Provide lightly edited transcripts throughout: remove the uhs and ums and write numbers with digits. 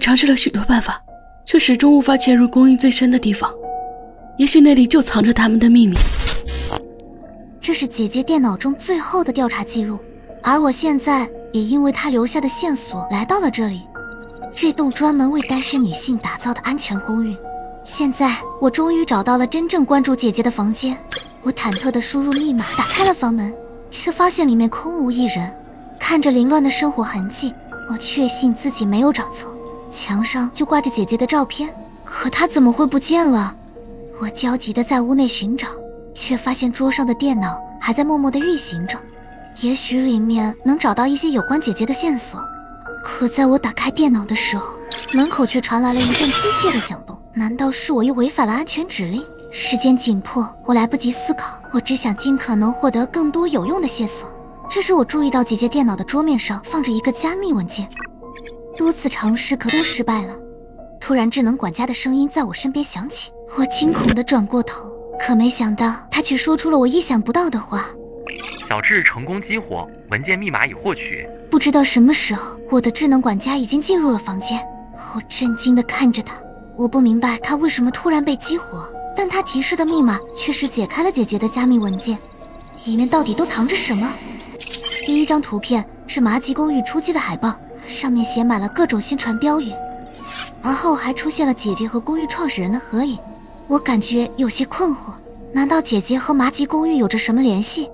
尝试了许多办法，却始终无法潜入公寓最深的地方。也许那里就藏着他们的秘密。这是姐姐电脑中最后的调查记录，而我现在也因为她留下的线索来到了这里。这栋专门为单身女性打造的安全公寓。现在我终于找到了真正关注姐姐的房间。我忐忑地输入密码，打开了房门，却发现里面空无一人。看着凌乱的生活痕迹，我确信自己没有找错，墙上就挂着姐姐的照片，可她怎么会不见了？我焦急地在屋内寻找，却发现桌上的电脑还在默默地运行着，也许里面能找到一些有关姐姐的线索。可在我打开电脑的时候，门口却传来了一阵机械的响动。难道是我又违反了安全指令？时间紧迫，我来不及思考，我只想尽可能获得更多有用的线索。这时我注意到姐姐电脑的桌面上放着一个加密文件，多次尝试可都失败了。突然智能管家的声音在我身边响起，我惊恐地转过头，可没想到他却说出了我意想不到的话：小智成功激活，文件密码已获取。不知道什么时候，我的智能管家已经进入了房间。我震惊地看着他，我不明白他为什么突然被激活，但他提示的密码却是解开了姐姐的加密文件，里面到底都藏着什么？第一张图片是麻吉公寓初期的海报，上面写满了各种宣传标语，而后还出现了姐姐和公寓创始人的合影。我感觉有些困惑，难道姐姐和麻吉公寓有着什么联系？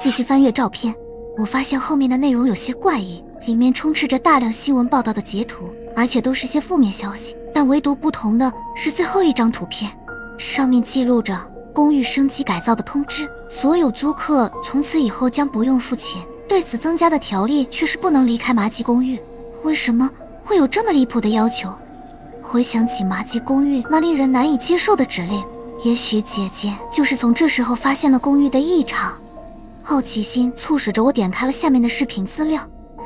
继续翻阅照片，我发现后面的内容有些怪异，里面充斥着大量新闻报道的截图，而且都是些负面消息。但唯独不同的是最后一张图片，上面记录着公寓升级改造的通知，所有租客从此以后将不用付钱。对此增加的条例却是不能离开麻吉公寓。为什么会有这么离谱的要求？回想起麻吉公寓那令人难以接受的指令，也许姐姐就是从这时候发现了公寓的异常。好奇心促使着我点开了下面的视频资料，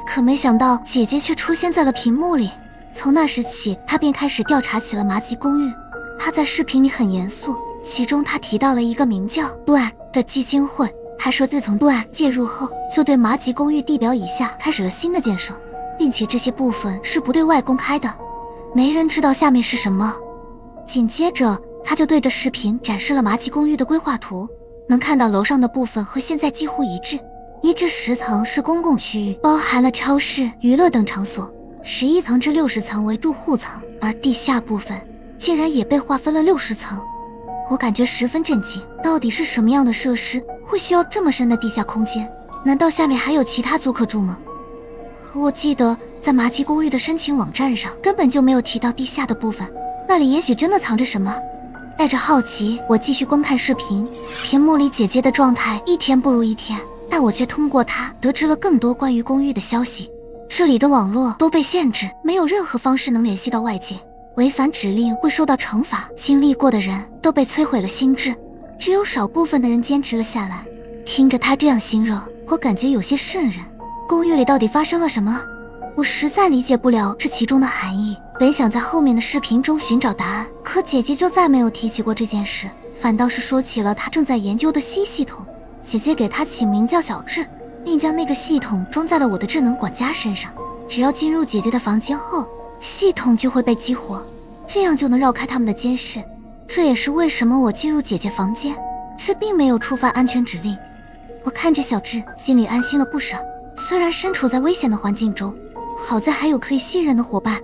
可没想到姐姐却出现在了屏幕里。从那时起，她便开始调查起了麻吉公寓。她在视频里很严肃，其中她提到了一个名叫 Black 的基金会，还说自从 Black 介入后，就对麻吉公寓地表以下开始了新的建设，并且这些部分是不对外公开的，没人知道下面是什么。紧接着她就对着视频展示了麻吉公寓的规划图，能看到楼上的部分和现在几乎一致，1至10层是公共区域，包含了超市、娱乐等场所；11层至60层为住户层，而地下部分竟然也被划分了60层。我感觉十分震惊，到底是什么样的设施会需要这么深的地下空间？难道下面还有其他租客住吗？我记得在麻吉公寓的申请网站上根本就没有提到地下的部分，那里也许真的藏着什么。带着好奇，我继续观看视频，屏幕里姐姐的状态一天不如一天，但我却通过她得知了更多关于公寓的消息。这里的网络都被限制，没有任何方式能联系到外界，违反指令会受到惩罚，经历过的人都被摧毁了心智，只有少部分的人坚持了下来。听着她这样形容，我感觉有些瘆人。公寓里到底发生了什么？我实在理解不了这其中的含义，本想在后面的视频中寻找答案，可姐姐就再没有提起过这件事，反倒是说起了她正在研究的新系统。姐姐给她起名叫小智，并将那个系统装在了我的智能管家身上，只要进入姐姐的房间后，系统就会被激活，这样就能绕开他们的监视。这也是为什么我进入姐姐房间却并没有触犯安全指令。我看着小智，心里安心了不少，虽然身处在危险的环境中，好在还有可以信任的伙伴。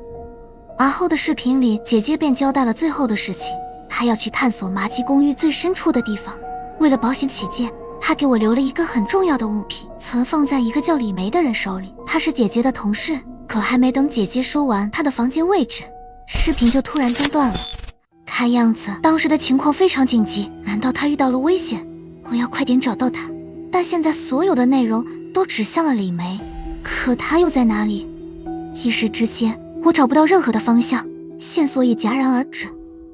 而后的视频里，姐姐便交代了最后的事情，她要去探索麻吉公寓最深处的地方。为了保险起见，她给我留了一个很重要的物品，存放在一个叫李梅的人手里，她是姐姐的同事。可还没等姐姐说完她的房间位置，视频就突然中断了。看样子当时的情况非常紧急，难道她遇到了危险？我要快点找到她。但现在所有的内容都指向了李梅，可她又在哪里？一时之间我找不到任何的方向，线索也戛然而止。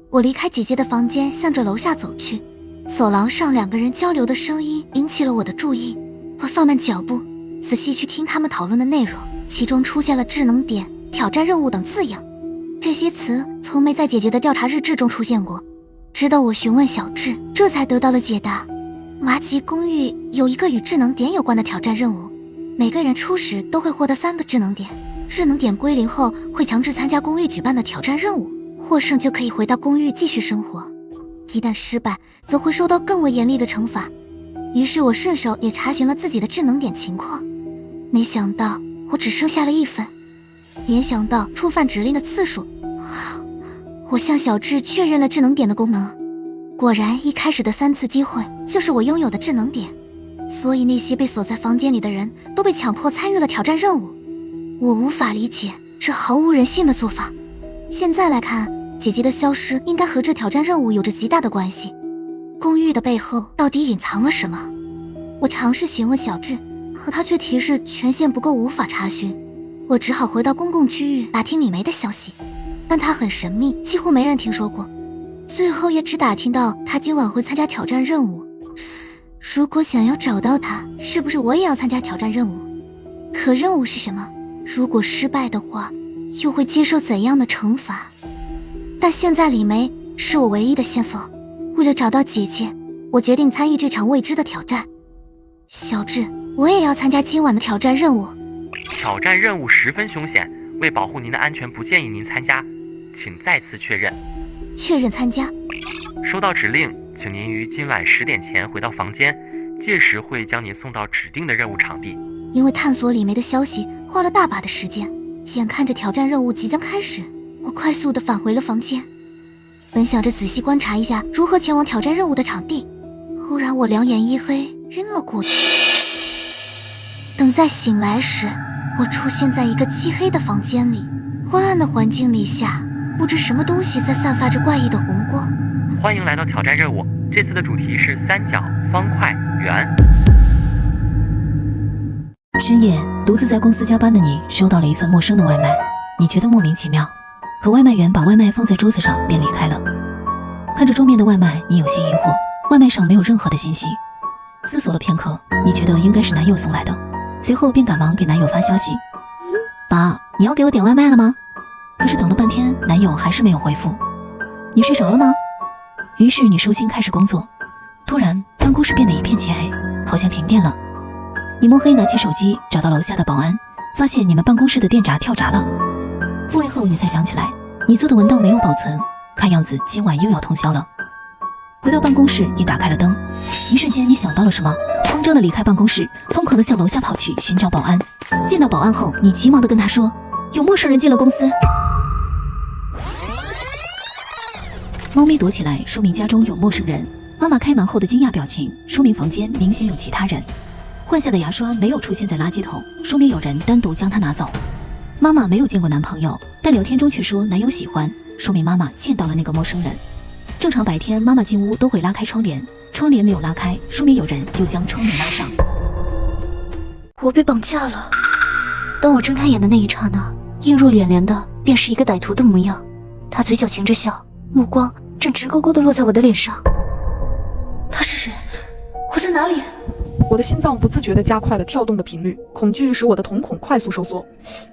我离开姐姐的房间，向着楼下走去。走廊上2个人交流的声音引起了我的注意，我放慢脚步，仔细去听他们讨论的内容，其中出现了智能点、挑战任务等字样，这些词从没在姐姐的调查日志中出现过。直到我询问小智，这才得到了解答。麻吉公寓有一个与智能点有关的挑战任务，每个人初始都会获得3个智能点，智能点归零后会强制参加公寓举办的挑战任务，获胜就可以回到公寓继续生活，一旦失败则会受到更为严厉的惩罚。于是我顺手也查询了自己的智能点情况，没想到我只剩下了1分。联想到触犯指令的次数，我向小智确认了智能点的功能，果然一开始的3次机会就是我拥有的智能点，所以那些被锁在房间里的人都被强迫参与了挑战任务。我无法理解这毫无人性的做法。现在来看，姐姐的消失应该和这挑战任务有着极大的关系。公寓的背后到底隐藏了什么？我尝试询问小智，可他却提示权限不够，无法查询。我只好回到公共区域打听李梅的消息，但她很神秘，几乎没人听说过。最后也只打听到她今晚会参加挑战任务。如果想要找到她，是不是我也要参加挑战任务？可任务是什么？如果失败的话，又会接受怎样的惩罚？但现在李梅是我唯一的线索。为了找到姐姐，我决定参与这场未知的挑战。小智，我也要参加今晚的挑战任务。挑战任务十分凶险，为保护您的安全，不建议您参加，请再次确认。确认参加。收到指令，请您于今晚10点前回到房间，届时会将您送到指定的任务场地。因为探索李梅的消息花了大把的时间，眼看着挑战任务即将开始，我快速地返回了房间。本想着仔细观察一下如何前往挑战任务的场地，忽然我两眼一黑，晕了过去。等再醒来时，我出现在一个漆黑的房间里，昏暗的环境里下，不知什么东西在散发着怪异的红光。欢迎来到挑战任务，这次的主题是三角、方块、圆。深夜，独自在公司加班的你收到了一份陌生的外卖，你觉得莫名其妙，可外卖员把外卖放在桌子上便离开了。看着桌面的外卖，你有些疑惑，外卖上没有任何的信息。思索了片刻，你觉得应该是男友送来的，随后便赶忙给男友发消息：爸，你要给我点外卖了吗？可是等了半天，男友还是没有回复。你睡着了吗？于是你收心开始工作，突然办公室变得一片漆黑，好像停电了。你摸黑拿起手机找到楼下的保安，发现你们办公室的电闸跳闸了。复位后你才想起来，你做的文档没有保存，看样子今晚又要通宵了。回到办公室，你打开了灯，一瞬间你想到了什么，慌张地离开办公室，疯狂地向楼下跑去寻找保安。见到保安后，你急忙地跟他说，有陌生人进了公司。猫咪躲起来，说明家中有陌生人。妈妈开门后的惊讶表情，说明房间明显有其他人。换下的牙刷没有出现在垃圾桶，说明有人单独将它拿走。妈妈没有见过男朋友，但聊天中却说男友喜欢，说明妈妈见到了那个陌生人。正常白天妈妈进屋都会拉开窗帘，窗帘没有拉开，说明有人又将窗帘拉上。我被绑架了。当我睁开眼的那一刹那，映入眼帘的便是一个歹徒的模样。他嘴角噙着笑，目光正直勾勾地落在我的脸上。他是谁？我在哪里？我的心脏不自觉地加快了跳动的频率，恐惧使我的瞳孔快速收缩。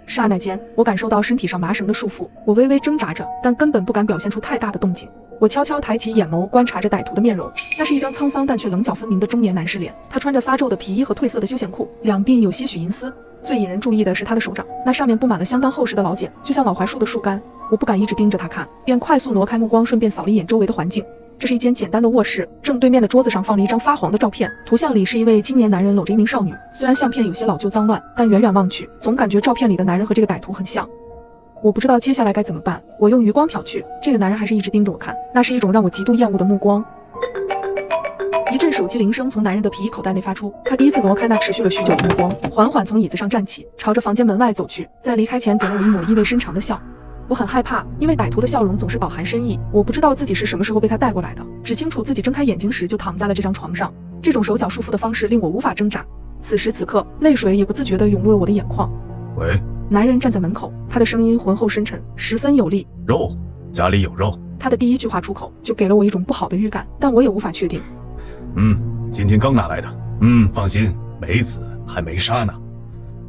刹那间，我感受到身体上麻绳的束缚，我微微挣扎着，但根本不敢表现出太大的动静。我悄悄抬起眼眸，观察着歹徒的面容，那是一张沧桑但却棱角分明的中年男士脸。他穿着发皱的皮衣和褪色的休闲裤，两鬓有些许银丝。最引人注意的是他的手掌，那上面布满了相当厚实的老茧，就像老槐树的树干。我不敢一直盯着他看，便快速挪开目光，顺便扫了一眼周围的环境。这是一间简单的卧室，正对面的桌子上放着一张发黄的照片，图像里是一位青年男人搂着一名少女。虽然相片有些老旧脏乱，但远远望去，总感觉照片里的男人和这个歹徒很像。我不知道接下来该怎么办，我用余光瞟去，这个男人还是一直盯着我看，那是一种让我极度厌恶的目光。一阵手机铃声从男人的皮衣口袋内发出，他第一次挪开那持续了许久的目光，缓缓从椅子上站起，朝着房间门外走去，在离开前给了我一抹意味深长的笑。我很害怕，因为歹徒的笑容总是饱含深意。我不知道自己是什么时候被他带过来的，只清楚自己睁开眼睛时就躺在了这张床上。这种手脚束缚的方式令我无法挣扎。此时此刻，泪水也不自觉地涌入了我的眼眶。喂，男人站在门口，他的声音浑厚深沉，十分有力。肉，家里有肉。他的第一句话出口就给了我一种不好的预感，但我也无法确定。今天刚拿来的。放心，梅子还没杀呢，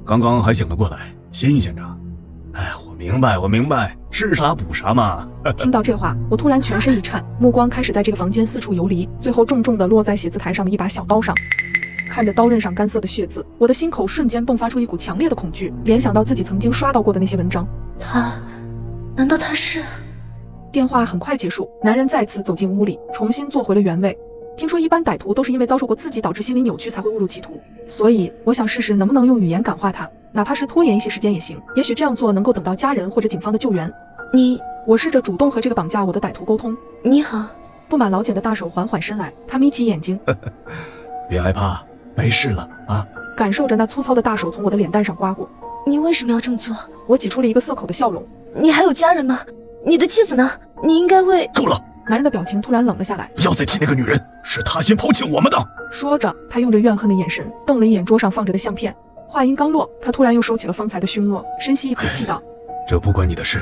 刚刚还醒了过来，新鲜着。我明白，是杀补杀嘛。听到这话，我突然全身一颤，目光开始在这个房间四处游离，最后重重地落在写字台上的一把小刀上。看着刀刃上干涩的血渍，我的心口瞬间迸发出一股强烈的恐惧，联想到自己曾经刷到过的那些文章。难道他是？电话很快结束，男人再次走进屋里，重新坐回了原位。听说一般歹徒都是因为遭受过刺激导致心理扭曲才会误入歧途，所以我想试试能不能用语言感化他，哪怕是拖延一些时间也行，也许这样做能够等到家人或者警方的救援。我试着主动和这个绑架我的歹徒沟通。你好。布满老茧的大手缓缓伸来，他眯起眼睛。别害怕，没事了啊。感受着那粗糙的大手从我的脸蛋上刮过。你为什么要这么做？我挤出了一个涩口的笑容。你还有家人吗？你的妻子呢？你应该为……够了！男人的表情突然冷了下来。不要再提那个女人，是她先抛弃我们的。说着，他用着怨恨的眼神瞪了一眼桌上放着的相片。话音刚落，他突然又收起了方才的凶恶，深吸一口气道：这不关你的事。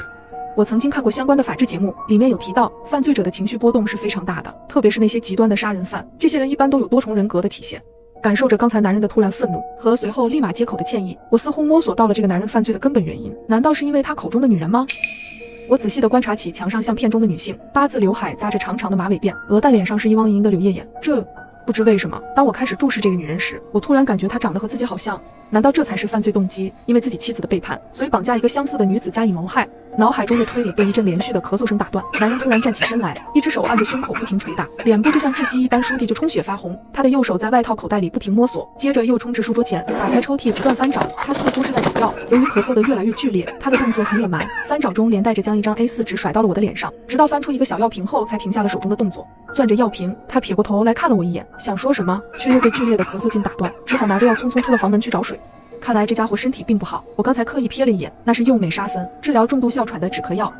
我曾经看过相关的法制节目，里面有提到，犯罪者的情绪波动是非常大的，特别是那些极端的杀人犯，这些人一般都有多重人格的体现。感受着刚才男人的突然愤怒和随后立马接口的歉意，我似乎摸索到了这个男人犯罪的根本原因，难道是因为他口中的女人吗？我仔细地观察起墙上相片中的女性，八字刘海扎着长长的马尾辫，鹅蛋脸上是一汪盈盈的柳叶眼。不知为什么，当我开始注视这个女人时，我突然感觉她长得和自己好像。难道这才是犯罪动机？因为自己妻子的背叛，所以绑架一个相似的女子加以谋害。脑海中的推理被一阵连续的咳嗽声打断。男人突然站起身来，一只手按着胸口不停捶打，脸部就像窒息一般，倏地就充血发红。他的右手在外套口袋里不停摸索，接着又冲至书桌前，打开抽屉不断翻找。他似乎是在找药。由于咳嗽的越来越剧烈，他的动作很野蛮，翻找中连带着将一张 A4 纸甩到了我的脸上，直到翻出一个小药瓶后才停下了手中的动作。攥着药瓶，他撇过头来看了我一眼，想说什么，却又被剧烈的咳嗽劲打断，只好拿着药匆匆出了房门去找水。看来这家伙身体并不好，我刚才刻意瞥了一眼，那是右美沙芬，治疗重度哮喘的止咳药。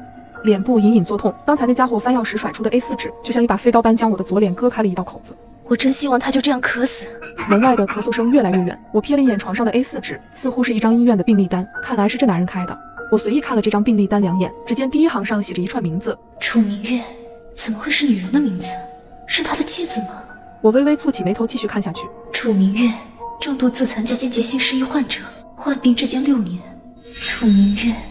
脸部隐隐作痛，刚才那家伙翻药时甩出的 A4 纸，就像一把飞刀般将我的左脸割开了一道口子。我真希望他就这样渴死。门外的咳嗽声越来越远，我瞥了一眼床上的 A4 纸，似乎是一张医院的病历单，看来是这男人开的。我随意看了这张病历单2眼，只见第一行上写着一串名字：楚明月。怎么会是女人的名字？是他的妻子吗？我微微蹙起眉头继续看下去。楚明月，重度自残加间歇性失忆患者，患病至今6年。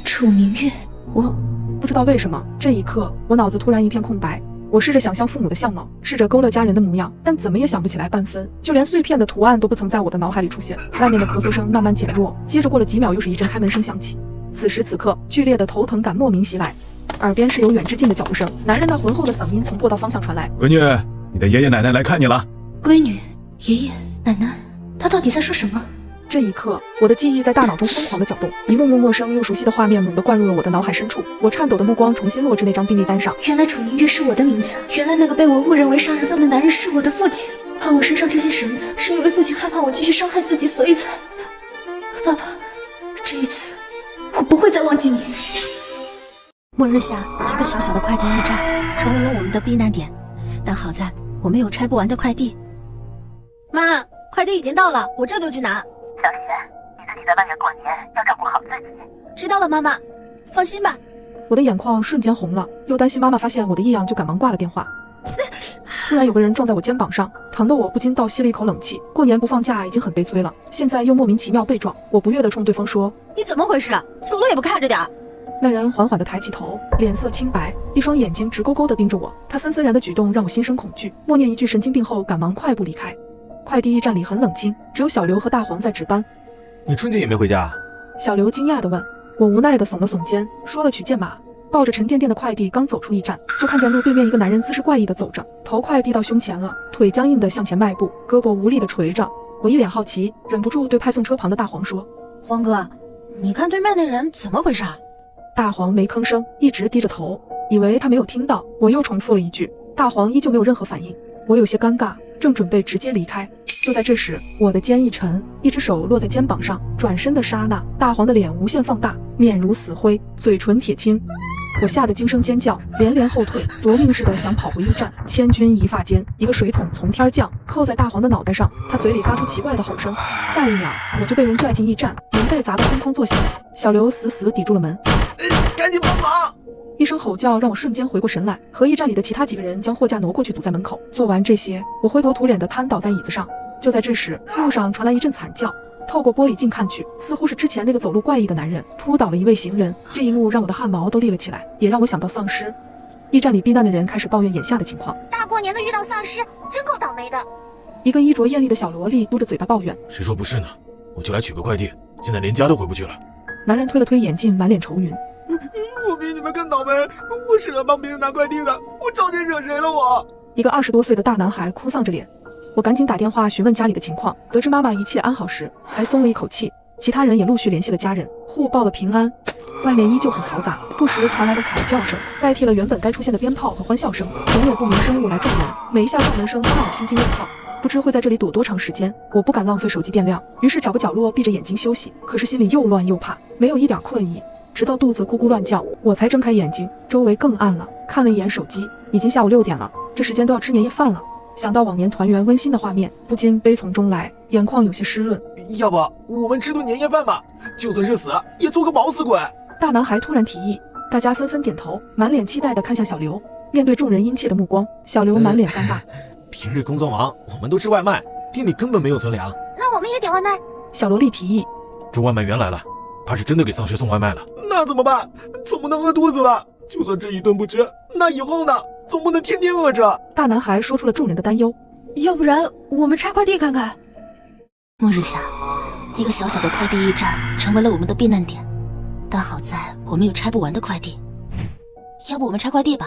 楚明月，我不知道为什么，这一刻我脑子突然一片空白。我试着想象父母的相貌，试着勾勒家人的模样，但怎么也想不起来半分，就连碎片的图案都不曾在我的脑海里出现。外面的咳嗽声慢慢减弱，接着过了几秒，又是一阵开门声响起。此时此刻，剧烈的头疼感莫名袭来，耳边是由远至近的脚步声，男人那浑厚的嗓音从过道方向传来：闺女，你的爷爷奶奶来看你了。闺女、爷爷、奶奶，他到底在说什么？这一刻，我的记忆在大脑中疯狂的搅动，一幕幕陌生又熟悉的画面猛地灌入了我的脑海深处。我颤抖的目光重新落至那张病历单上。原来楚明月是我的名字，原来那个被我误认为杀人犯的男人是我的父亲。按我身上这些绳子，是因为父亲害怕我继续伤害自己，所以才……爸爸，这一次我不会再忘记你。末日下，一个小小的快递驿站成为了我们的避难点，但好在我们有拆不完的快递。妈，快递已经到了，我这就去拿。小雪，你自己在外面过年要照顾好自己。知道了，妈妈，放心吧。我的眼眶瞬间红了，又担心妈妈发现我的异样，就赶忙挂了电话。突然有个人撞在我肩膀上，疼得我不禁倒吸了一口冷气。过年不放假已经很悲催了，现在又莫名其妙被撞，我不悦地冲对方说：你怎么回事？走路也不看着点。那人缓缓地抬起头，脸色清白，一双眼睛直勾勾地盯着我。他森森然的举动让我心生恐惧，默念一句神经病后赶忙快步离开。快递驿站里很冷清，只有小刘和大黄在值班。你春节也没回家？小刘惊讶地问。我无奈地耸了耸肩，说了取件码。抱着沉甸甸的快递刚走出驿站，就看见路对面一个男人姿势怪异地走着，头快递到胸前了，腿僵硬地向前迈步，胳膊无力地垂着。我一脸好奇，忍不住对派送车旁的大黄说：黄哥，你看对面那人怎么回事？大黄没吭声，一直低着头，以为他没有听到，我又重复了一句。大黄依旧没有任何反应。我有些尴尬，正准备直接离开，就在这时，我的肩一沉，一只手落在肩膀上，转身的刹那，大黄的脸无限放大，面如死灰，嘴唇铁青。我吓得惊声尖叫，连连后退，夺命似的想跑回驿站。千钧一发间，一个水桶从天降，扣在大黄的脑袋上，他嘴里发出奇怪的吼声。下一秒，我就被人拽进驿站，门被砸得哐哐作响。小刘死死抵住了门，赶紧帮忙！一声吼叫让我瞬间回过神来，和驿站里的其他几个人将货架挪过去堵在门口。做完这些，我灰头土脸地瘫倒在椅子上。就在这时，路上传来一阵惨叫，透过玻璃镜看去，似乎是之前那个走路怪异的男人扑倒了一位行人。这一幕让我的汗毛都立了起来，也让我想到丧尸。驿站里避难的人开始抱怨眼下的情况：大过年的遇到丧尸，真够倒霉的。一个衣着艳丽的小萝莉嘟着嘴巴抱怨：“谁说不是呢？我就来取个快递，现在连家都回不去了。”男人推了推眼镜，满脸愁云：“我比你们更倒霉，我是来帮别人拿快递的，我招谁惹谁了我？”一个20多岁的大男孩哭丧着脸。我赶紧打电话询问家里的情况，得知妈妈一切安好时，才松了一口气。其他人也陆续联系了家人，互报了平安。外面依旧很嘈杂，不时传来的惨叫声代替了原本该出现的鞭炮和欢笑声，总有不明生物来撞门，每一下撞门声都让我心惊肉跳。不知会在这里躲多长时间，我不敢浪费手机电量，于是找个角落闭着眼睛休息。可是心里又乱又怕，没有一点困意，直到肚子咕咕乱叫，我才睁开眼睛。周围更暗了，看了一眼手机，已经下午6点了，这时间都要吃年夜饭了。想到往年团圆温馨的画面，不禁悲从中来，眼眶有些湿润。要不我们吃顿年夜饭吧？就算是死，也做个饱死鬼。大男孩突然提议，大家纷纷点头，满脸期待地看向小刘。面对众人殷切的目光，小刘满脸尴尬。平日工作忙，我们都吃外卖，店里根本没有存粮。那我们也点外卖。小萝莉提议，这外卖员来了，怕是真的给丧尸送外卖了。那怎么办？总不能饿肚子吧？就算这一顿不吃，那以后呢？总不能天天饿着。大男孩说出了众人的担忧。要不然我们拆快递看看。末日下，一个小小的快递驿站成为了我们的避难点，但好在我们有拆不完的快递。要不我们拆快递吧？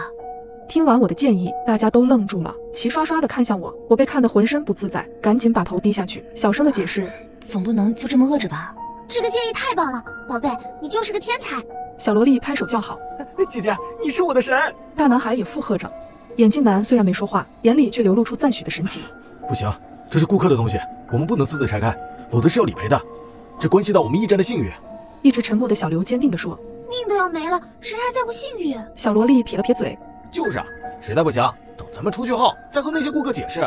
听完我的建议，大家都愣住了，齐刷刷地看向我。我被看得浑身不自在，赶紧把头低下去，小声地解释：总不能就这么饿着吧？这个建议太棒了，宝贝，你就是个天才。小萝莉拍手叫好：姐姐，你是我的神！大男孩也附和着。眼镜男虽然没说话，眼里却流露出赞许的神情。不行，这是顾客的东西，我们不能私自拆开，否则是要理赔的。这关系到我们驿站的信誉。一直沉默的小刘坚定地说：命都要没了，谁还在乎信誉？小萝莉撇了撇嘴：就是啊，实在不行，等咱们出去后再和那些顾客解释。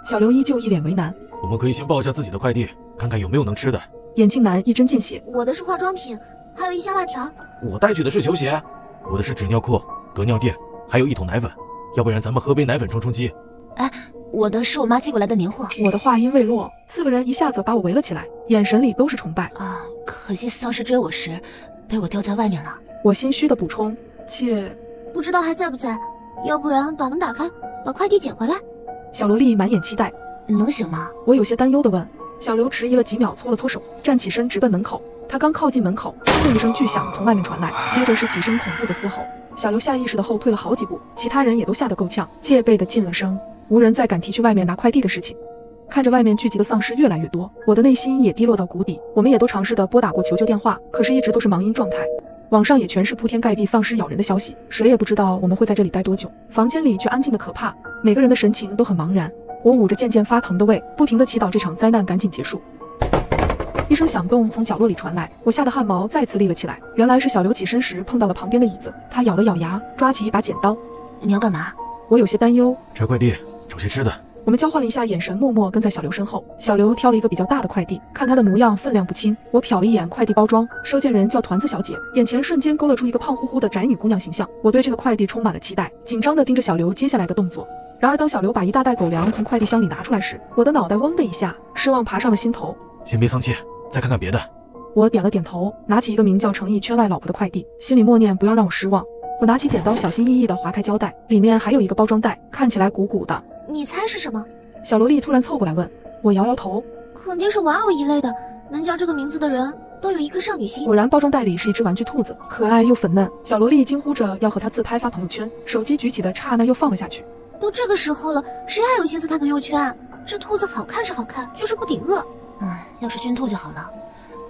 小刘依旧一脸为难。我们可以先报一下自己的快递，看看有没有能吃的。眼镜男一针见血：我的是化妆品，还有一箱辣条。我带去的是球鞋，我的是纸尿裤、得尿垫，还有1桶奶粉。要不然咱们喝杯奶粉充充饥。哎，我的是我妈寄过来的年货。我的话音未落，4个人一下子把我围了起来，眼神里都是崇拜。啊，可惜丧尸追我时被我丢在外面了。我心虚的补充，且不知道还在不在，要不然把门打开，把快递捡回来。小萝莉满眼期待，能行吗？我有些担忧的问。小刘迟疑了几秒，搓了搓手，站起身直奔门口。他刚靠近门口，砰的一声巨响从外面传来，接着是几声恐怖的嘶吼。小刘下意识的后退了好几步，其他人也都吓得够呛，戒备的噤了声，无人再敢提去外面拿快递的事情。看着外面聚集的丧尸越来越多，我的内心也低落到谷底。我们也都尝试的拨打过求救电话，可是一直都是忙音状态。网上也全是铺天盖地丧尸咬人的消息，谁也不知道我们会在这里待多久。房间里却安静的可怕，每个人的神情都很茫然。我捂着渐渐发疼的胃，不停地祈祷这场灾难赶紧结束。一声响动从角落里传来，我吓得汗毛再次立了起来。原来是小刘起身时碰到了旁边的椅子，他咬了咬牙，抓起一把剪刀。你要干嘛？我有些担忧。拆快递，找些吃的。我们交换了一下眼神，默默跟在小刘身后。小刘挑了一个比较大的快递，看他的模样分量不轻。我瞟了一眼快递包装，收件人叫团子小姐，眼前瞬间勾勒出一个胖乎乎的宅女姑娘形象。我对这个快递充满了期待，紧张地盯着小刘接下来的动作。然而当小刘把一大袋狗粮从快递箱里拿出来时，我的脑袋嗡的一下，失望爬上了心头。先别丧气，再看看别的。我点了点头，拿起一个名叫诚意圈外老婆的快递，心里默念不要让我失望。我拿起剪刀，小心翼翼地划开胶带，里面还有一个包装袋，看起来鼓鼓的。你猜是什么？小萝莉突然凑过来问。我摇摇头，肯定是玩偶一类的，能叫这个名字的人都有一颗少女心。果然包装袋里是一只玩具兔子，可爱又粉嫩。小萝莉惊呼着要和它自拍发朋友圈，手机举起的刹那又放了下去。都这个时候了，谁还有心思看朋友圈？这兔子好看是好看，就是不抵饿。要是熏兔就好了。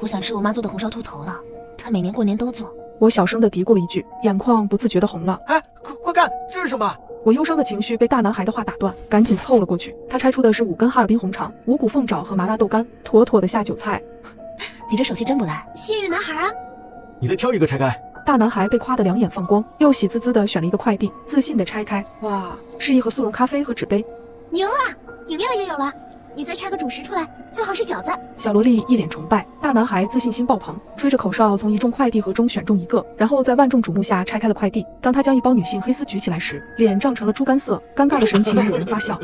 我想吃我妈做的红烧兔头了，她每年过年都做。我小声地嘀咕了一句，眼眶不自觉地红了。哎，快看，这是什么？我忧伤的情绪被大男孩的话打断，赶紧凑了过去。他拆出的是5根哈尔滨红肠、五谷凤爪和麻辣豆干，妥妥的下酒菜。你这手气真不赖，幸运男孩啊！你再挑一个拆开。大男孩被夸得两眼放光，又喜滋滋地选了一个快递，自信地拆开。哇，是一盒速溶咖啡和纸杯。牛啊！饮料也有了。你再拆个主食出来，最好是饺子。小萝莉一脸崇拜，大男孩自信心爆棚，吹着口哨从一众快递盒中选中一个，然后在万众瞩目下拆开了快递。当他将一包女性黑丝举起来时，脸涨成了猪肝色，尴尬的神情惹人发笑。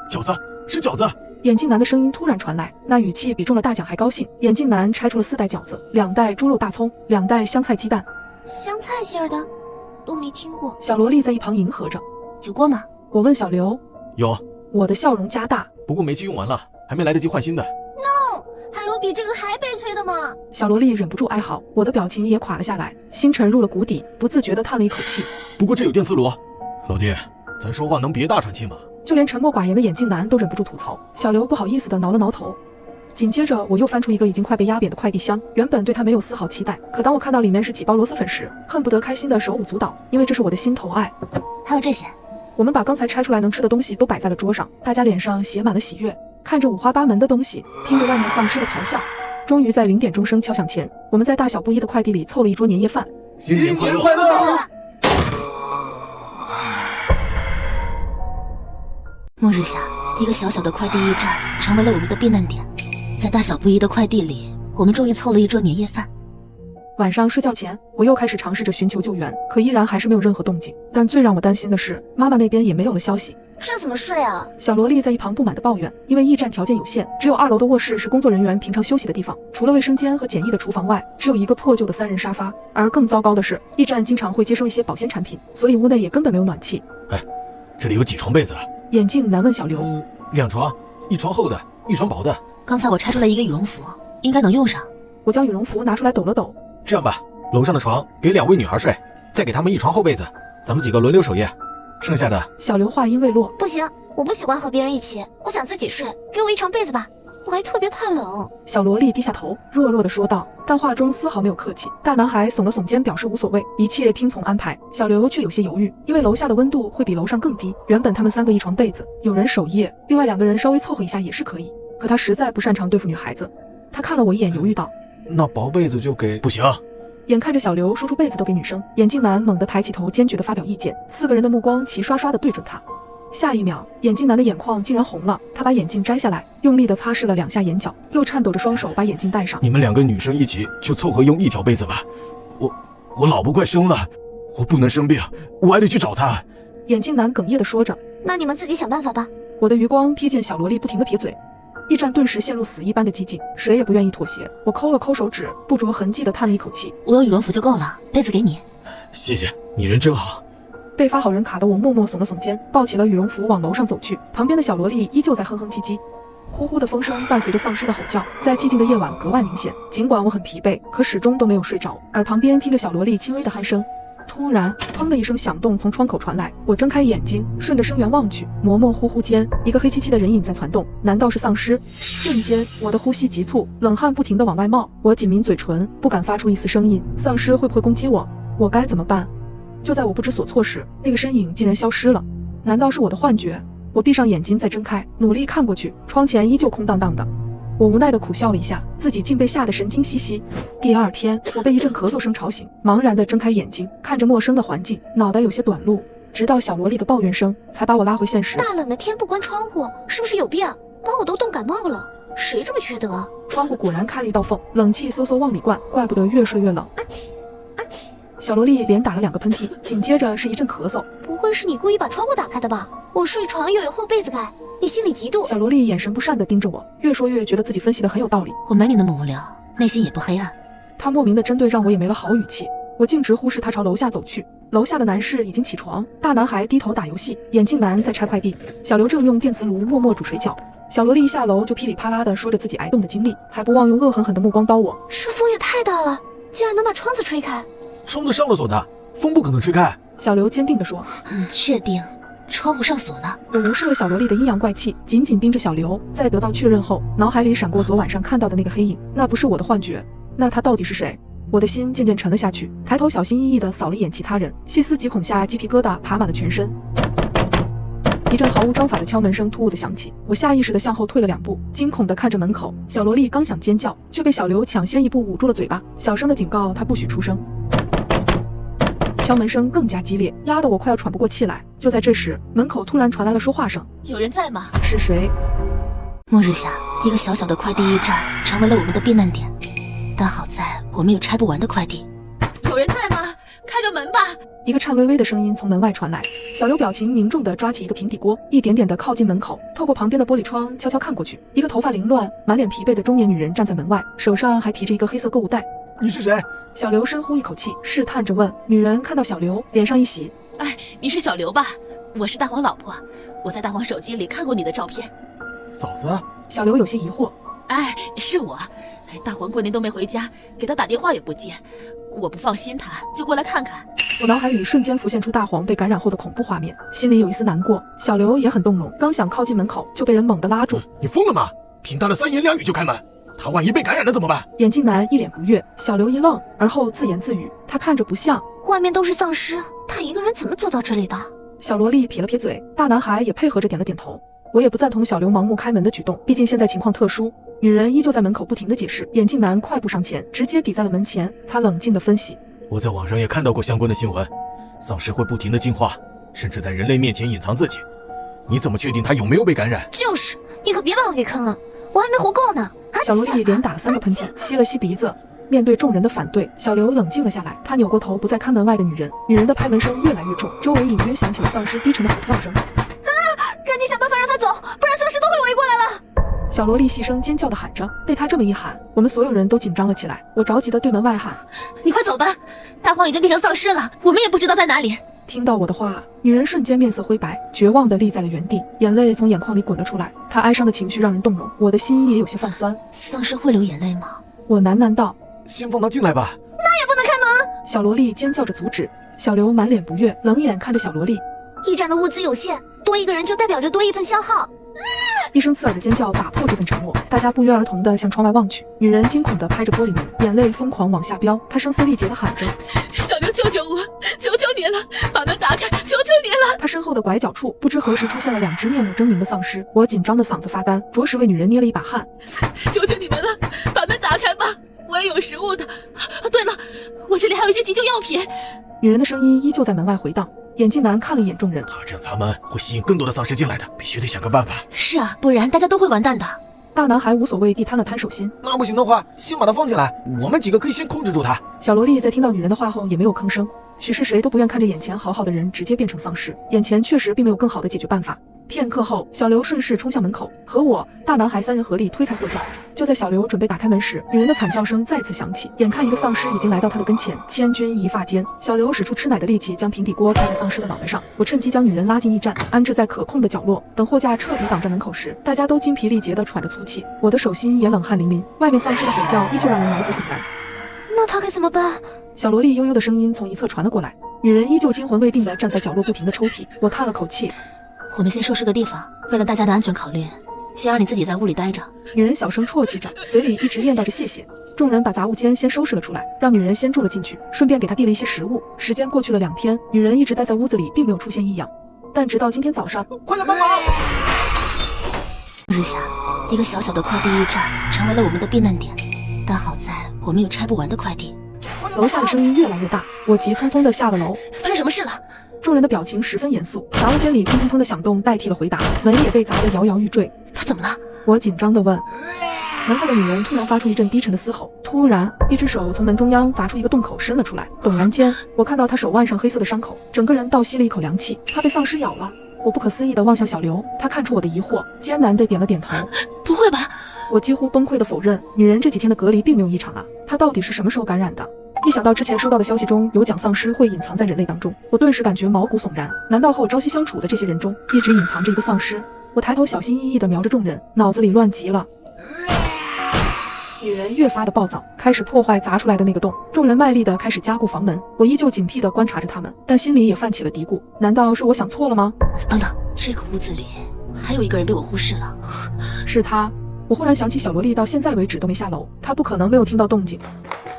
饺子，是饺子！眼镜男的声音突然传来，那语气比中了大奖还高兴。眼镜男拆出了4袋饺子，2袋猪肉大葱，2袋香菜鸡蛋。香菜馅儿的，都没听过。小萝莉在一旁迎合着。有锅吗？我问小刘。有。我的笑容加大，不过煤气用完了，还没来得及换新的。No， 还有比这个还悲催的吗？小萝莉忍不住哀嚎，我的表情也垮了下来，心沉入了谷底，不自觉地叹了一口气。不过这有电磁炉，老弟，咱说话能别大喘气吗？就连沉默寡言的眼镜男都忍不住吐槽。小刘不好意思地挠了挠头。紧接着我又翻出一个已经快被压扁的快递箱，原本对它没有丝毫期待，可当我看到里面是几包螺蛳粉时，恨不得开心的手舞足蹈，因为这是我的心头爱。还有这些。我们把刚才拆出来能吃的东西都摆在了桌上，大家脸上写满了喜悦，看着五花八门的东西，听着外面丧尸的咆哮。终于在0点钟声敲响前，我们在大小不一的快递里凑了一桌年夜饭。新年快乐！末日下，一个小小的快递驿站成为了我们的避难点。在大小不一的快递里，我们终于凑了一桌年夜饭。晚上睡觉前，我又开始尝试着寻求救援，可依然还是没有任何动静。但最让我担心的是，妈妈那边也没有了消息。这怎么睡啊？小萝莉在一旁不满地抱怨，因为驿站条件有限，只有2楼的卧室是工作人员平常休息的地方，除了卫生间和简易的厨房外，只有一个破旧的3人沙发。而更糟糕的是，驿站经常会接收一些保鲜产品，所以屋内也根本没有暖气。哎，这里有几床被子？眼镜男问小刘。2床，1床厚的，1床薄的。刚才我拆出来一个羽绒服，应该能用上。我将羽绒服拿出来抖了抖。这样吧，楼上的床给2位女孩睡，再给她们1床厚被子，咱们几个轮流守夜，剩下的……小刘话音未落。不行，我不喜欢和别人一起，我想自己睡，给我1床被子吧，我还特别怕冷。小萝莉低下头，弱弱地说道，但话中丝毫没有客气。大男孩耸了耸肩，表示无所谓，一切听从安排。小刘却有些犹豫，因为楼下的温度会比楼上更低。原本他们3个1床被子，有人守夜，另外2个人稍微凑合一下也是可以。可他实在不擅长对付女孩子。他看了我一眼，犹豫道：“那薄被子就给……不行。”眼看着小刘说出被子都给女生，眼镜男猛地抬起头，坚决地发表意见。4个人的目光齐刷刷地对准他。下一秒，眼镜男的眼眶竟然红了，他把眼镜摘下来，用力地擦拭了2下眼角，又颤抖着双手把眼镜戴上。你们2个女生一起就凑合用1条被子吧。我老婆快生了，我不能生病，我还得去找她。眼镜男哽咽地说着。那你们自己想办法吧。我的余光瞥见小萝莉不停地撇嘴。驿站顿时陷入死一般的寂静，谁也不愿意妥协。我抠了抠手指，不着痕迹地叹了一口气。我有羽绒服就够了，被子给你。谢谢，你人真好。被发好人卡的我默默耸了耸肩，抱起了羽绒服往楼上走去。旁边的小萝莉依旧在哼哼唧唧。呼呼的风声伴随着丧尸的吼叫，在寂静的夜晚格外明显。尽管我很疲惫，可始终都没有睡着。而旁边听着小萝莉轻微的鼾声。突然，砰的一声响动从窗口传来，我睁开眼睛，顺着声源望去，模模糊糊间，一个黑漆漆的人影在攒动。难道是丧尸？瞬间，我的呼吸急促，冷汗不停地往外冒。我紧抿嘴唇，不敢发出一丝声音。丧尸会不会攻击我？我该怎么办？就在我不知所措时，那个身影竟然消失了。难道是我的幻觉？我闭上眼睛再睁开，努力看过去，窗前依旧空荡荡的。我无奈地苦笑了一下，自己竟被吓得神经兮兮。第2天，我被一阵咳嗽声吵醒，茫然地睁开眼睛，看着陌生的环境，脑袋有些短路。直到小萝莉的抱怨声，才把我拉回现实。大冷的天不关窗户，是不是有病？把我都冻感冒了，谁这么缺德？窗户果然开了一道缝，冷气嗖嗖往里灌，怪不得越睡越冷。小萝莉连打了2个喷嚏，紧接着是一阵咳嗽。不会是你故意把窗户打开的吧？我睡床又有厚被子盖，你心里嫉妒？小萝莉眼神不善地盯着我，越说越觉得自己分析得很有道理。我没你那么无聊，内心也不黑暗。她莫名的针对让我也没了好语气。我径直忽视她朝楼下走去。楼下的男士已经起床，大男孩低头打游戏，眼镜男在拆快递，小刘正用电磁炉默默煮水饺。小萝莉一下楼就噼里啪啦地说着自己挨冻的经历，还不忘用恶狠狠的目光刀我。这风也太大了，竟然能把窗子吹开。窗子上了锁的，风不可能吹开。小刘坚定地说。确定窗户上锁了？我无视了小萝莉的阴阳怪气，紧紧盯着小刘。在得到确认后，脑海里闪过昨晚上看到的那个黑影，那不是我的幻觉，那他到底是谁？我的心渐渐沉了下去，抬头小心翼翼地扫了一眼其他人，细思极恐下，鸡皮疙瘩爬满了全身。一阵毫无章法的敲门声突兀地响起，我下意识地向后退了2步，惊恐地看着门口。小萝莉刚想尖叫，却被小刘抢先一步捂住了嘴巴，小声地警告她不许出声。敲门声更加激烈，压得我快要喘不过气来。就在这时，门口突然传来了说话声：“有人在吗？”是谁？末日下，一个小小的快递驿站成为了我们的避难点，但好在我们有拆不完的快递。有人在吗？开个门吧！一个颤巍巍的声音从门外传来。小刘表情凝重地抓起一个平底锅，一点点地靠近门口，透过旁边的玻璃窗悄悄看过去。一个头发凌乱、满脸疲惫的中年女人站在门外，手上还提着一个黑色购物袋。你是谁？小刘深呼一口气，试探着问。女人看到小刘，脸上一喜。哎，你是小刘吧？我是大黄老婆，我在大黄手机里看过你的照片。嫂子，小刘有些疑惑。哎，是我。大黄过年都没回家，给他打电话也不接，我不放心他，就过来看看。我脑海里瞬间浮现出大黄被感染后的恐怖画面，心里有一丝难过。小刘也很动容，刚想靠近门口，就被人猛地拉住。你疯了吗？凭他的3言2语就开门，他万一被感染了怎么办？眼镜男一脸不悦，小刘一愣，而后自言自语：他看着不像。外面都是丧尸，他一个人怎么走到这里的？小萝莉撇了撇嘴，大男孩也配合着点了点头。我也不赞同小刘盲目开门的举动，毕竟现在情况特殊。女人依旧在门口不停地解释，眼镜男快步上前，直接抵在了门前。他冷静地分析：我在网上也看到过相关的新闻，丧尸会不停地进化，甚至在人类面前隐藏自己。你怎么确定他有没有被感染？就是，你可别把我给坑了，我还没活够呢。小萝莉连打了3个喷嚏，吸了吸鼻子。面对众人的反对，小刘冷静了下来。他扭过头，不再看门外的女人。女人的拍门声越来越重，周围隐约响起了丧尸低沉的吼叫声。赶紧想办法让他走，不然丧尸都会围过来了。小萝莉细声尖叫地喊着，被她这么一喊，我们所有人都紧张了起来。我着急地对门外喊：你快走吧，大黄已经变成丧尸了，我们也不知道在哪里。听到我的话，女人瞬间面色灰白，绝望地立在了原地，眼泪从眼眶里滚了出来。她哀伤的情绪让人动容，我的心也有些泛酸。丧尸会流眼泪吗？我喃喃道：先放他进来吧。那也不能开门。小萝莉尖叫着阻止。小刘满脸不悦，冷眼看着小萝莉。驿站的物资有限，多一个人就代表着多一份消耗。一声刺耳的尖叫打破这份沉默，大家不约而同地向窗外望去。女人惊恐地拍着玻璃门，眼泪疯狂往下飙。她声嘶力竭地喊着：小刘，救救我，求求你了，把门打开，求求你了。她身后的拐角处，不知何时出现了2只面目狰狞的丧尸。我紧张的嗓子发干，着实为女人捏了一把汗。求求你们了，把门打开吧，我也有食物的。对了，我这里还有一些急救药品。女人的声音依旧在门外回荡。眼镜男看了一眼众人，他这样砸门会吸引更多的丧尸进来的，必须得想个办法。是啊，不然大家都会完蛋的。大男孩无所谓地摊了摊手心。那不行的话，先把他放进来，我们几个可以先控制住他。小萝莉在听到女人的话后也没有吭声，许是谁都不愿看着眼前好好的人直接变成丧尸，眼前确实并没有更好的解决办法。片刻后，小刘顺势冲向门口，和我、大男孩3人合力推开货架。就在小刘准备打开门时，女人的惨叫声再次响起。眼看一个丧尸已经来到他的跟前，千钧一发间，小刘使出吃奶的力气将平底锅盖在丧尸的脑袋上。我趁机将女人拉进驿站，安置在可控的角落。等货架彻底挡在门口时，大家都精疲力竭地喘着粗气，我的手心也冷汗淋漓。外面丧尸的吼叫依旧让人毛骨悚然。那他该怎么办？小萝莉悠悠的声音从一侧传了过来。女人依旧惊魂未定地站在角落不停地抽泣。我叹了口气。我们先收拾个地方，为了大家的安全考虑，先让你自己在屋里待着。女人小声啜泣着，嘴里一直念叨着谢谢。众人把杂物间先收拾了出来，让女人先住了进去，顺便给她递了一些食物。时间过去了2天，女人一直待在屋子里，并没有出现异样。但直到今天早上，快来帮忙！日下，一个小小的快递驿站成为了我们的避难点，但好在我们有拆不完的快递。楼下的声音越来越大，我急匆匆地下了楼。发生什么事了？众人的表情十分严肃，杂物间里砰砰砰的响动代替了回答，门也被砸得摇摇欲坠。他怎么了？我紧张地问。门后的女人突然发出一阵低沉的嘶吼，突然，一只手从门中央砸出一个洞口伸了出来。陡然间，我看到她手腕上黑色的伤口，整个人倒吸了一口凉气。她被丧尸咬了。我不可思议地望向小刘，他看出我的疑惑，艰难地点了点头。不会吧？我几乎崩溃地否认，女人这几天的隔离并没有异常啊，她到底是什么时候感染的？一想到之前收到的消息中有讲丧尸会隐藏在人类当中，我顿时感觉毛骨悚然。难道和我朝夕相处的这些人中，一直隐藏着一个丧尸？我抬头小心翼翼地瞄着众人，脑子里乱极了。女人越发的暴躁，开始破坏砸出来的那个洞。众人卖力地开始加固房门，我依旧警惕地观察着他们，但心里也泛起了嘀咕：难道是我想错了吗？等等，这个屋子里还有一个人被我忽视了。是他。我忽然想起小萝莉到现在为止都没下楼，她不可能没有听到动静。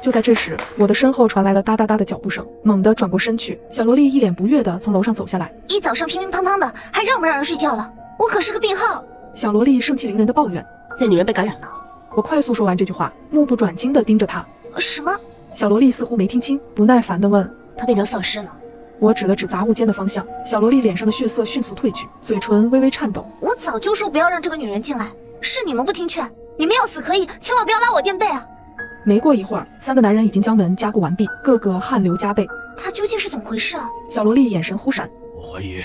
就在这时，我的身后传来了哒哒哒的脚步声，猛地转过身去，小萝莉一脸不悦地从楼上走下来。一早上乒乒乓乓的，还让不让人睡觉了？我可是个病号。小萝莉盛气凌人地抱怨。那女人被感染了。我快速说完这句话，目不转睛地盯着她。什么？小萝莉似乎没听清，不耐烦地问。她变成丧尸了。我指了指杂物间的方向，小萝莉脸上的血色迅速褪去，嘴唇微微颤抖。我早就说不要让这个女人进来，是你们不听劝。你们要死可以，千万不要拉我垫背啊！没过一会儿，3个男人已经将门加固完毕，个个汗流浃背。他究竟是怎么回事啊？小萝莉眼神忽闪。我怀疑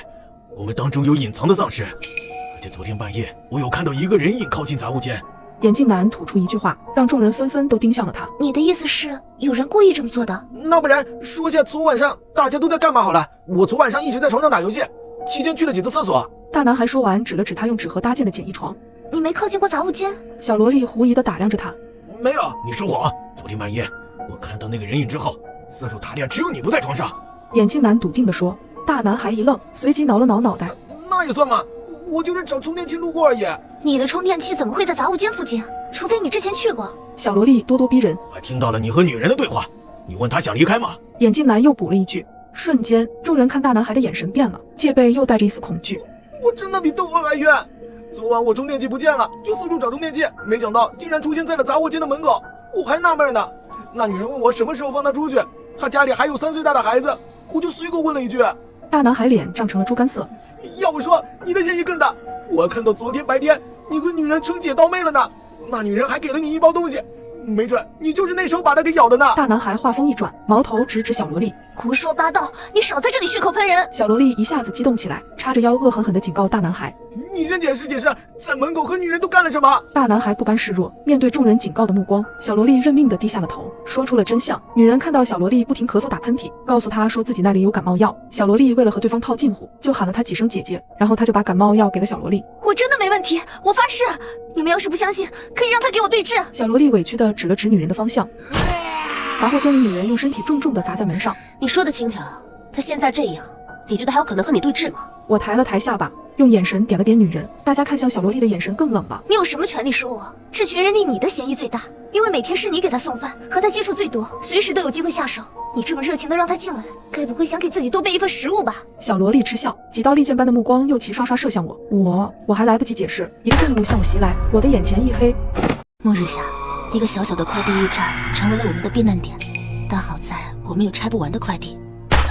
我们当中有隐藏的丧尸，而且昨天半夜我有看到一个人影靠近杂物间。眼镜男吐出一句话，让众人纷纷都盯向了他。你的意思是有人故意这么做的？那不然说下昨晚上大家都在干嘛好了。我昨晚上一直在床上打游戏，期间去了几次厕所。大男孩说完，指了指他用纸盒搭建的简易床。你没靠近过杂物间？小萝莉狐疑地打量着他。没有。你说谎！昨天半夜我看到那个人影之后，四处打量，只有你不在床上。眼镜男笃定地说。大男孩一愣，随即挠了挠脑袋。那也算吗？我就是找充电器路过而已。你的充电器怎么会在杂物间附近？除非你之前去过。小萝莉咄咄逼人。我还听到了你和女人的对话，你问他想离开吗？眼镜男又补了一句。瞬间，众人看大男孩的眼神变了，戒备又带着一丝恐惧。我真的比窦娥还冤。昨晚我充电器不见了，就四处找充电器，没想到竟然出现在了杂货间的门口。我还纳闷呢，那女人问我什么时候放她出去，她家里还有3岁大的孩子，我就随口问了一句。大男孩脸涨成了猪肝色。要我说，你的嫌疑更大。我看到昨天白天你和女人称姐盗妹了呢，那女人还给了你一包东西，没准你就是那手把她给咬的呢。大男孩话锋一转，矛头直指小萝莉。胡说八道！你少在这里血口喷人！小萝莉一下子激动起来，叉着腰恶狠狠地警告大男孩：“你先解释解释，在门口和女人都干了什么？”大男孩不甘示弱，面对众人警告的目光，小萝莉认命地低下了头，说出了真相。女人看到小萝莉不停咳嗽打喷嚏，告诉她说自己那里有感冒药。小萝莉为了和对方套近乎，就喊了她几声姐姐，然后她就把感冒药给了小萝莉。我真的没问题，我发誓！你们要是不相信，可以让他给我对质。小萝莉委屈地指了指女人的方向。杂货间里，女人用身体重重地砸在门上。你说的轻巧，他现在这样，你觉得还有可能和你对峙吗？我抬了抬下巴，用眼神点了点女人。大家看向小萝莉的眼神更冷了。你有什么权利说我？这群人里你的嫌疑最大，因为每天是你给他送饭，和他接触最多，随时都有机会下手。你这么热情的让他进来，该不会想给自己多备一份食物吧？小萝莉嗤笑，几道利剑般的目光又齐刷刷射向我。我还来不及解释，一个震怒向我袭来，我的眼前一黑。末日下，一个小小的快递驿站成为了我们的避难点，但好在我们有拆不完的快递。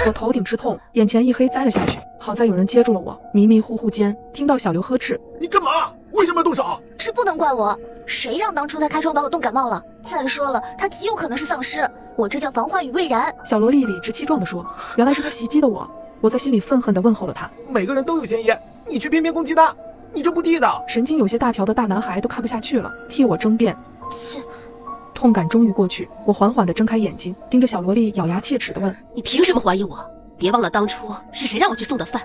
我头顶之痛，眼前一黑栽了下去，好在有人接住了我。迷迷糊糊间，听到小刘呵斥：“你干嘛？为什么要动手？”这不能怪我，谁让当初他开窗把我冻感冒了？再说了，他极有可能是丧尸，我这叫防患于未然。小萝莉理直气壮地说：“原来是他袭击的我。”我在心里愤恨地问候了他。每个人都有嫌疑，你却偏偏攻击他，你这不地道！神经有些大条的大男孩都看不下去了，替我争辩。痛感终于过去，我缓缓地睁开眼睛，盯着小萝莉，咬牙切齿地问：“你凭什么怀疑我？别忘了当初是谁让我去送的饭。”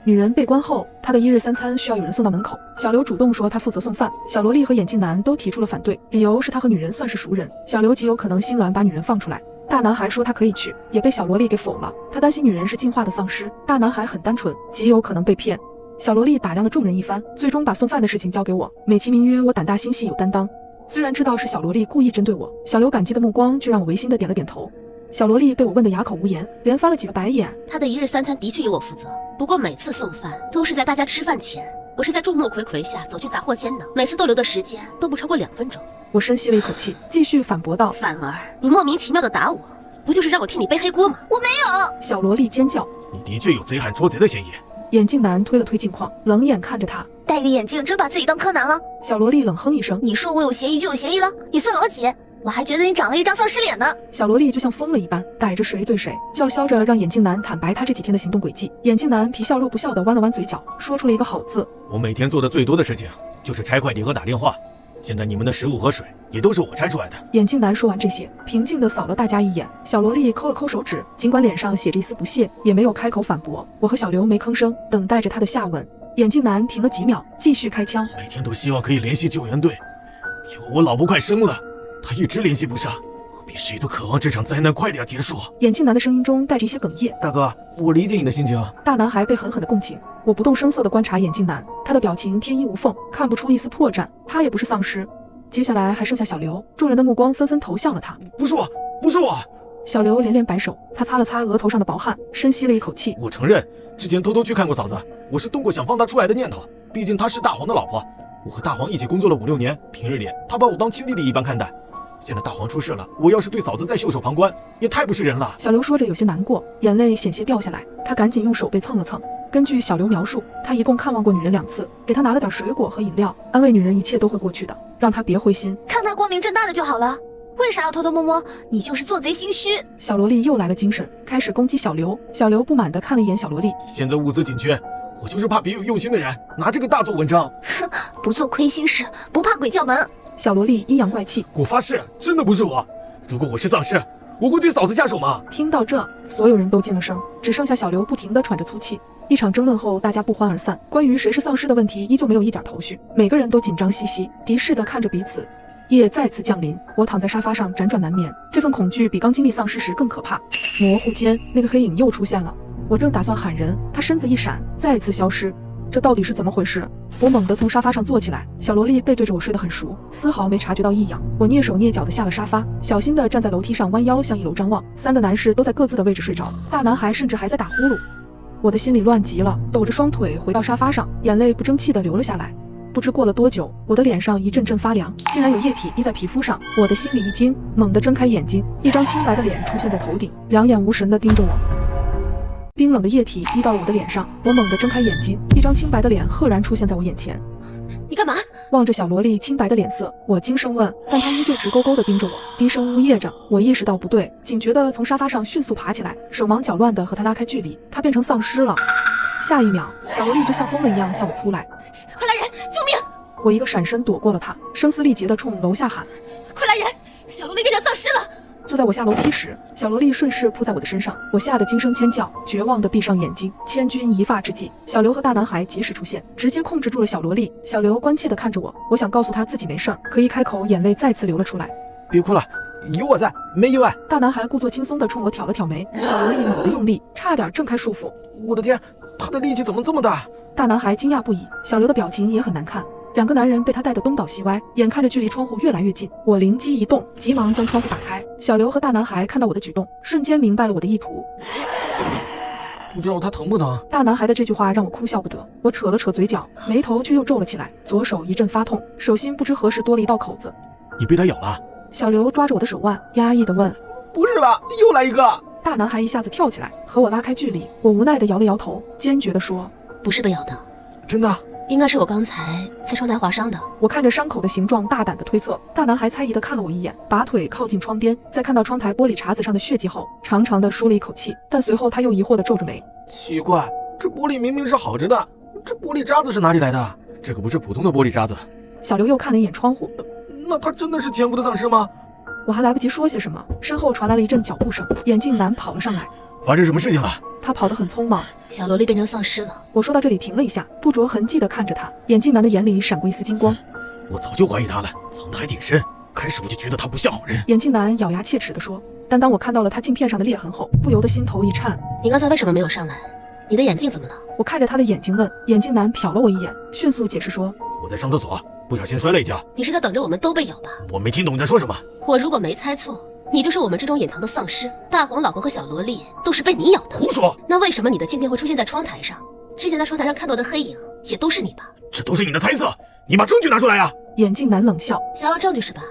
女人被关后，她的一日三餐需要有人送到门口。小刘主动说他负责送饭，小萝莉和眼镜男都提出了反对，理由是他和女人算是熟人，小刘极有可能心软把女人放出来。大男孩说他可以去，也被小萝莉给否了。他担心女人是进化的丧尸，大男孩很单纯，极有可能被骗。小萝莉打量了众人一番，最终把送饭的事情交给我，美其名曰我胆大心细有担当。虽然知道是小萝莉故意针对我，小刘感激的目光却让我违心的点了点头。小萝莉被我问得哑口无言，连翻了几个白眼。她的一日三餐的确由我负责，不过每次送饭都是在大家吃饭前，我是在众目睽睽下走去杂货间的，每次逗留的时间都不超过2分钟。我深吸了一口气，继续反驳道：“反而你莫名其妙的打我，不就是让我替你背黑锅吗？”我没有！小萝莉尖叫：“你的确有贼喊捉贼的嫌疑。”眼镜男推了推镜框，冷眼看着他。戴个眼镜真把自己当柯南了？小萝莉冷哼一声：“你说我有嫌疑就有嫌疑了？你算老几？我还觉得你长了一张丧尸脸呢。”小萝莉就像疯了一般，逮着谁对谁，叫嚣着让眼镜男坦白他这几天的行动轨迹。眼镜男皮笑肉不笑地弯了弯嘴角，说出了一个好字。我每天做的最多的事情就是拆快递和打电话，现在你们的食物和水也都是我拆出来的。眼镜男说完这些，平静地扫了大家一眼。小萝莉抠了抠手指，尽管脸上写着一丝不屑，也没有开口反驳。我和小刘没吭声，等待着他的下文。眼镜男停了几秒，继续开枪。每天都希望可以联系救援队，因为我老婆快生了，他一直联系不上，我比谁都渴望这场灾难快点结束。眼镜男的声音中带着一些哽咽。大哥，我理解你的心情。大男孩被狠狠地共情。我不动声色地观察眼镜男，他的表情天衣无缝，看不出一丝破绽。他也不是丧尸。接下来还剩下小刘，众人的目光纷纷投向了他。不是我，不是我。小刘连连摆手，他擦了擦额头上的薄汗，深吸了一口气。我承认，之前偷偷去看过嫂子，我是动过想放她出来的念头。毕竟她是大黄的老婆，我和大黄一起工作了5、6年，平日里他把我当亲弟弟一般看待。现在大黄出事了，我要是对嫂子再袖手旁观，也太不是人了。小刘说着有些难过，眼泪险些掉下来，他赶紧用手背蹭了蹭。根据小刘描述，他一共看望过女人2次，给她拿了点水果和饮料，安慰女人一切都会过去的，让她别灰心。看他光明正大的就好了，为啥要偷偷摸摸？你就是做贼心虚。小萝莉又来了精神，开始攻击小刘。小刘不满地看了一眼小萝莉，现在物资紧缺，我就是怕别有用心的人拿这个大做文章。哼，不做亏心事，不怕鬼叫门。小萝莉阴阳怪气，我发誓，真的不是我。如果我是丧尸，我会对嫂子下手吗？听到这，所有人都噤了声，只剩下小刘不停地喘着粗气。一场争论后，大家不欢而散。关于谁是丧尸的问题依旧没有一点头绪，每个人都紧张兮兮，敌视地看着彼此。夜再次降临，我躺在沙发上辗转难眠，这份恐惧比刚经历丧尸时更可怕。模糊间，那个黑影又出现了，我正打算喊人，他身子一闪，再次消失。这到底是怎么回事？我猛地从沙发上坐起来，小萝莉背对着我睡得很熟，丝毫没察觉到异样。我蹑手蹑脚地下了沙发，小心地站在楼梯上，弯腰向1楼张望。3个男士都在各自的位置睡着，大男孩甚至还在打呼噜。我的心里乱极了，抖着双腿回到沙发上，眼泪不争气地流了下来。不知过了多久，我的脸上一阵阵发凉，竟然有液体滴在皮肤上。我的心里一惊，猛地睁开眼睛，一张清白的脸出现在头顶，两眼无神地盯着我。冰冷的液体滴到了我的脸上，我猛地睁开眼睛，一张清白的脸赫然出现在我眼前。你干嘛？望着小萝莉清白的脸色，我惊声问，但她依旧直勾勾地盯着我，低声呜咽着。我意识到不对，警觉地从沙发上迅速爬起来，手忙脚乱地和她拉开距离。她变成丧尸了。下一秒，小萝莉就像疯了一样向我扑来，快来人，救命！我一个闪身躲过了她，声嘶力竭地冲楼下喊，快来人，小萝莉变成丧尸了！就在我下楼梯时，小萝莉顺势扑在我的身上，我吓得惊声尖叫，绝望地闭上眼睛。千钧一发之际，小刘和大男孩及时出现，直接控制住了小萝莉。小刘关切地看着我，我想告诉他自己没事儿，可一开口，眼泪再次流了出来。别哭了，有我在，没意外。大男孩故作轻松地冲我挑了挑眉，小萝莉猛地用力，差点挣开束缚。我的天，他的力气怎么这么大？大男孩惊讶不已，小刘的表情也很难看。两个男人被他带得东倒西歪，眼看着距离窗户越来越近，我灵机一动，急忙将窗户打开。小刘和大男孩看到我的举动，瞬间明白了我的意图。不知道他疼不疼？大男孩的这句话让我哭笑不得，我扯了扯嘴角，眉头却又皱了起来，左手一阵发痛，手心不知何时多了一道口子。你被他咬了？小刘抓着我的手腕，压抑地问。不是吧，又来一个！大男孩一下子跳起来，和我拉开距离。我无奈地摇了摇头，坚决地说，不是被咬的。真的？应该是我刚才在窗台划伤的。我看着伤口的形状，大胆地推测。大男孩猜疑地看了我一眼，把腿靠近窗边，在看到窗台玻璃碴子上的血迹后，长长地舒了一口气，但随后他又疑惑地皱着眉。奇怪，这玻璃明明是好着的，这玻璃渣子是哪里来的？这可不是普通的玻璃渣子。小刘又看了一眼窗户，那他真的是潜伏的丧尸吗？我还来不及说些什么，身后传来了一阵脚步声，眼镜男跑了上来。发生什么事情了？他跑得很匆忙。小萝莉变成丧尸了。我说到这里停了一下，不着痕迹地看着他，眼镜男的眼里闪过一丝金光。我早就怀疑他了，藏得还挺深，开始我就觉得他不像好人。眼镜男咬牙切齿地说，但当我看到了他镜片上的裂痕后，不由得心头一颤。你刚才为什么没有上来？你的眼镜怎么了？我看着他的眼睛问。眼镜男瞟了我一眼，迅速解释说，我在上厕所，不小心摔了一跤。你是在等着我们都被咬吧？我没听懂你在说什么。我如果没猜错，你就是我们这种隐藏的丧尸。大黄老婆和小萝莉都是被你咬的。胡说！那为什么你的镜片会出现在窗台上？之前在窗台上看到的黑影也都是你吧？这都是你的猜测，你把证据拿出来呀！眼镜男冷笑，想要证据是吧？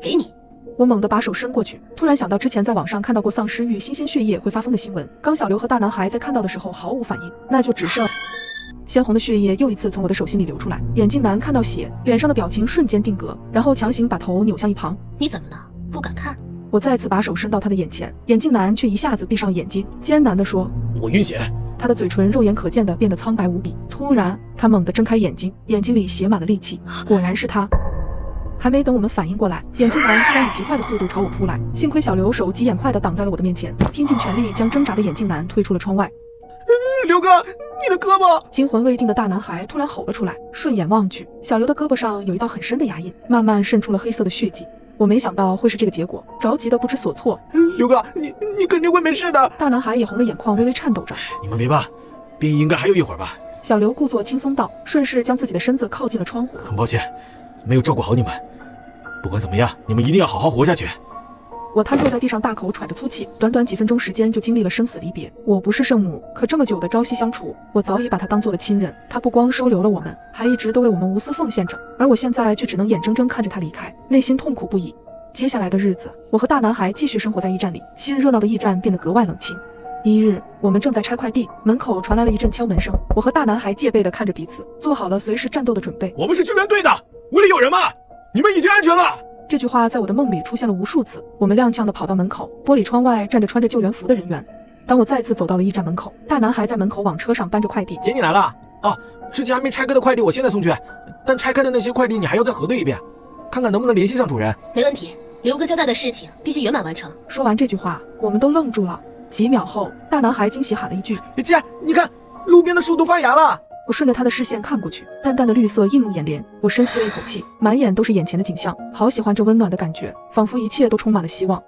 给你。我猛地把手伸过去，突然想到之前在网上看到过丧尸遇新鲜血液会发疯的新闻。刚小刘和大男孩在看到的时候毫无反应，那就只剩鲜红的血液又一次从我的手心里流出来。眼镜男看到血，脸上的表情瞬间定格，然后强行把头扭向一旁。你怎么了？不敢看？我再次把手伸到他的眼前，眼镜男却一下子闭上眼睛，艰难地说，我晕血。他的嘴唇肉眼可见的变得苍白无比。突然他猛地睁开眼睛，眼睛里写满了戾气，果然是他。还没等我们反应过来，眼镜男突然以极快的速度朝我扑来，幸亏小刘手疾眼快地挡在了我的面前，拼尽全力将挣扎的眼镜男推出了窗外。刘哥，你的胳膊！惊魂未定的大男孩突然吼了出来，顺眼望去，小刘的胳膊上有一道很深的牙印，慢慢渗出了黑色的血迹。我没想到会是这个结果，着急的不知所措。刘哥，你肯定会没事的。大男孩也红了眼眶，微微颤抖着。你们别怕，病应该还有一会儿吧。小刘故作轻松道，顺势将自己的身子靠近了窗户。很抱歉，没有照顾好你们。不管怎么样，你们一定要好好活下去。我瘫坐在地上，大口喘着粗气，短短几分钟时间就经历了生死离别。我不是圣母，可这么久的朝夕相处，我早已把他当做了亲人。他不光收留了我们，还一直都为我们无私奉献着，而我现在却只能眼睁睁看着他离开，内心痛苦不已。接下来的日子，我和大男孩继续生活在驿站里，新热闹的驿站变得格外冷清。一日，我们正在拆快递，门口传来了一阵敲门声。我和大男孩戒备地看着彼此，做好了随时战斗的准备。我们是救援队的，屋里有人吗？你们已经安全了。这句话在我的梦里出现了无数次。我们踉跄地跑到门口，玻璃窗外站着穿着救援服的人员。当我再次走到了驿站门口，大男孩在门口往车上搬着快递。姐，你来了啊！之前还没拆开的快递我现在送去，但拆开的那些快递你还要再核对一遍，看看能不能联系上主人。没问题，刘哥交代的事情必须圆满完成。说完这句话，我们都愣住了。几秒后，大男孩惊喜喊了一句：“姐，你看，路边的树都发芽了。”我顺着他的视线看过去，淡淡的绿色映入眼帘。我深吸了一口气，满眼都是眼前的景象，好喜欢这温暖的感觉，仿佛一切都充满了希望。